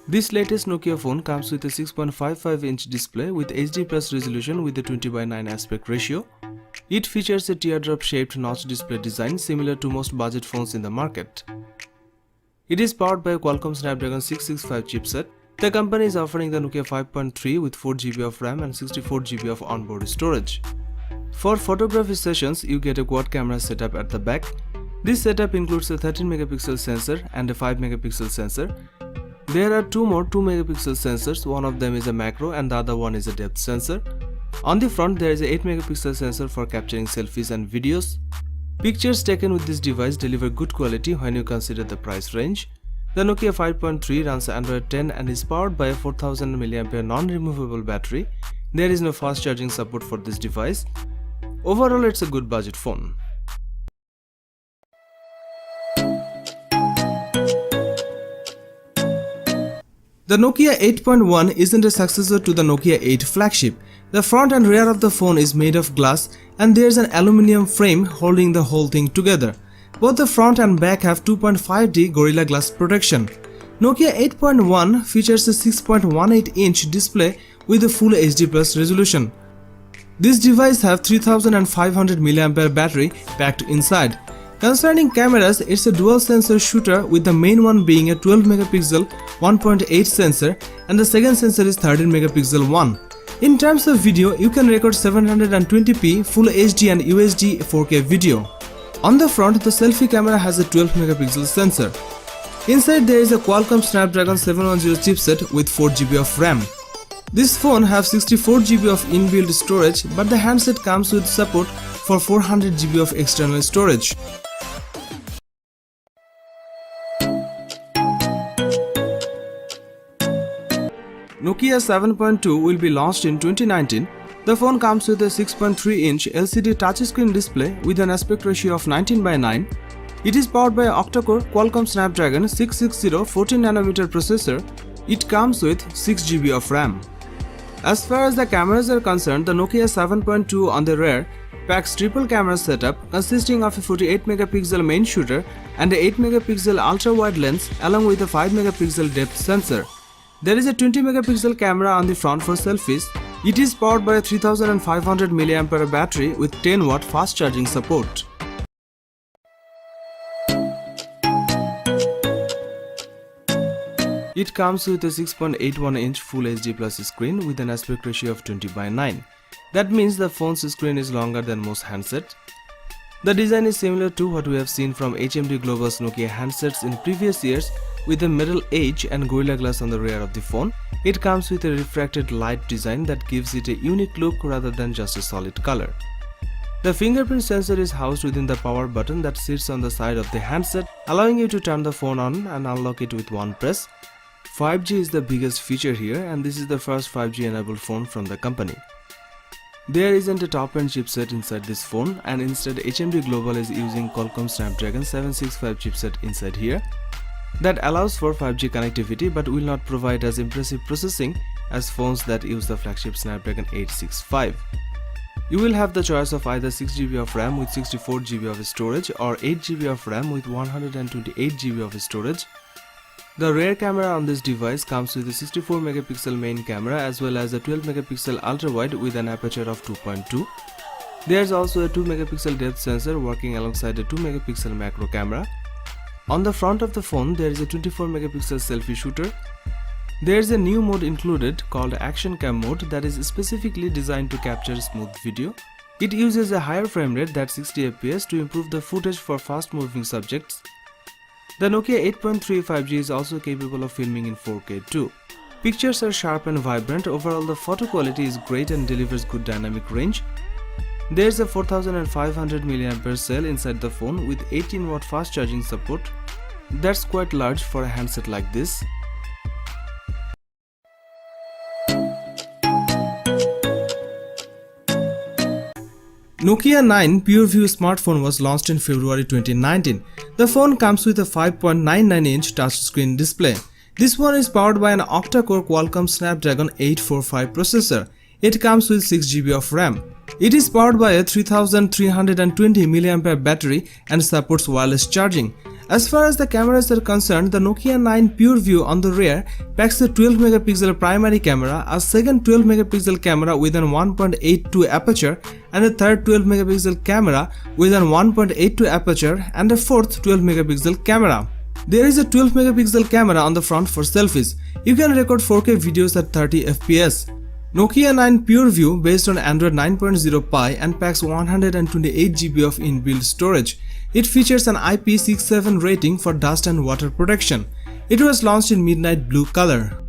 This latest Nokia phone comes with a 6.55-inch display with HD+ resolution with a 20:9 aspect ratio. It features a teardrop-shaped notch display design similar to most budget phones in the market. It is powered by a Qualcomm Snapdragon 665 chipset. The company is offering the Nokia 5.3 with 4GB of RAM and 64GB of onboard storage. For photography sessions, you get a quad camera setup at the back. This setup includes a 13-megapixel sensor and a 5-megapixel sensor. There are two more 2-megapixel sensors, one of them is a macro and the other one is a depth sensor. On the front there is a 8-megapixel sensor for capturing selfies and videos. Pictures taken with this device deliver good quality when you consider the price range. The Nokia 5.3 runs Android 10 and is powered by a 4000 mAh non-removable battery. There is no fast charging support for this device. Overall, it's a good budget phone. The Nokia 8.1 isn't a successor to the Nokia 8 flagship. The front and rear of the phone is made of glass and there's an aluminum frame holding the whole thing together. Both the front and back have 2.5D Gorilla Glass protection. Nokia 8.1 features a 6.18-inch display with a full HD+ resolution. This device has 3500 mAh battery packed inside. Concerning cameras, it's a dual sensor shooter with the main one being a 12-megapixel 1.8 sensor and the second sensor is 13-megapixel one. In terms of video, you can record 720p Full HD and UHD 4K video. On the front, the selfie camera has a 12-megapixel sensor. Inside there is a Qualcomm Snapdragon 710 chipset with 4GB of RAM. This phone has 64GB of inbuilt storage, but the handset comes with support for 400GB of external storage. Nokia 7.2 will be launched in 2019. The phone comes with a 6.3-inch LCD touchscreen display with an aspect ratio of 19:9. It is powered by an octa-core Qualcomm Snapdragon 660 14nm processor. It comes with 6GB of RAM. As far as the cameras are concerned, the Nokia 7.2 on the rear packs triple camera setup consisting of a 48-megapixel main shooter and a 8-megapixel ultra-wide lens along with a 5-megapixel depth sensor. There is a 20-megapixel camera on the front for selfies. It is powered by a 3500 mAh battery with 10-watt fast charging support. It comes with a 6.81-inch Full HD Plus screen with an aspect ratio of 20:9. That means the phone's screen is longer than most handsets. The design is similar to what we have seen from HMD Global's Nokia handsets in previous years with a metal edge and Gorilla Glass on the rear of the phone. It comes with a refracted light design that gives it a unique look rather than just a solid color. The fingerprint sensor is housed within the power button that sits on the side of the handset, allowing you to turn the phone on and unlock it with one press. 5G is the biggest feature here, and this is the first 5G enabled phone from the company. There isn't a top-end chipset inside this phone, and instead HMD Global is using Qualcomm Snapdragon 765 chipset inside here. That allows for 5G connectivity but will not provide as impressive processing as phones that use the flagship Snapdragon 865. You will have the choice of either 6GB of RAM with 64GB of storage or 8GB of RAM with 128GB of storage. The rear camera on this device comes with a 64-megapixel main camera as well as a 12-megapixel ultra-wide with an aperture of 2.2. There's also a 2-megapixel depth sensor working alongside a 2-megapixel macro camera. On the front of the phone, there is a 24-megapixel selfie shooter. There is a new mode included called Action Cam mode that is specifically designed to capture smooth video. It uses a higher frame rate than 60 fps to improve the footage for fast-moving subjects. The Nokia 8.3 5G is also capable of filming in 4K too. Pictures are sharp and vibrant. Overall, the photo quality is great and delivers good dynamic range. There is a 4500 mAh cell inside the phone with 18-watt fast charging support. That's quite large for a handset like this. Nokia 9 PureView smartphone was launched in February 2019. The phone comes with a 5.99-inch touchscreen display. This one is powered by an octa-core Qualcomm Snapdragon 845 processor. It comes with 6GB of RAM. It is powered by a 3320 mAh battery and supports wireless charging. As far as the cameras are concerned, the Nokia 9 Pure View on the rear packs a 12-megapixel primary camera, a second 12-megapixel camera with an 1.82 aperture, and a third 12-megapixel camera with an 1.82 aperture, and a fourth 12-megapixel camera. There is a 12-megapixel camera on the front for selfies. You can record 4K videos at 30 fps. Nokia 9 Pure View based on Android 9.0 Pie and packs 128 GB of inbuilt storage. It features an IP67 rating for dust and water protection. It was launched in midnight blue color.